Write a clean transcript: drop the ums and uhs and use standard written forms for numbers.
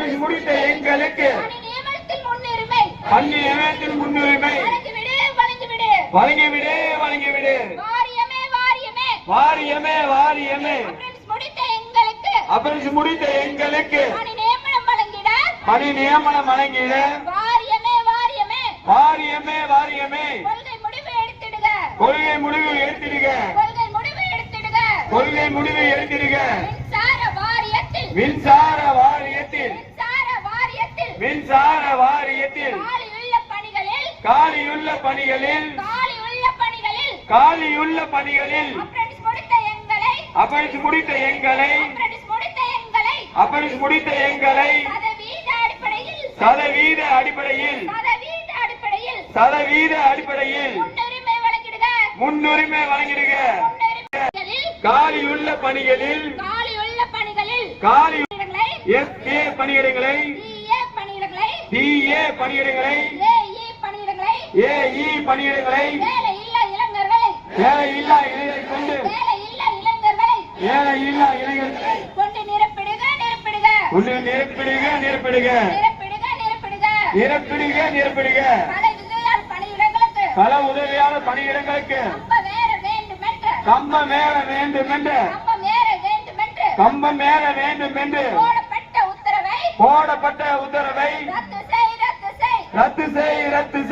அப்படி முடித்த எங்களுக்கு பணி நியமனத்தில் முன்னுரிமை வழங்கிவிடு வழங்கிவிடு. வாரியமே வாரியமே அப்படி முடித்த எங்களுக்கு பணி நியமனம் வழங்கிட வாரியமே வாரியமே கொள்கை முடிவு எடுத்திடுக கொள்கை முடிவு எடுத்திடுக. மின்சார வாரியத்தில் காலியுள்ள பணிகளில் அப்படி முடித்த எங்களை சதவீத அடிப்படையில் முன்னுரிமை வழங்கிடுக. காலியுள்ள பணிகளில் FA பணியிடங்களை DA பணியிடங்களை AE பணியிடங்களை வேலையில்லா இளைஞர்களை கொண்டு நிரப்பிடுக. பல உதவியாளர் பணியிடங்களுக்கு கம்பம் ஏற வேண்டும் என்று போடப்பட்ட உத்தரவை ரத்து செய்.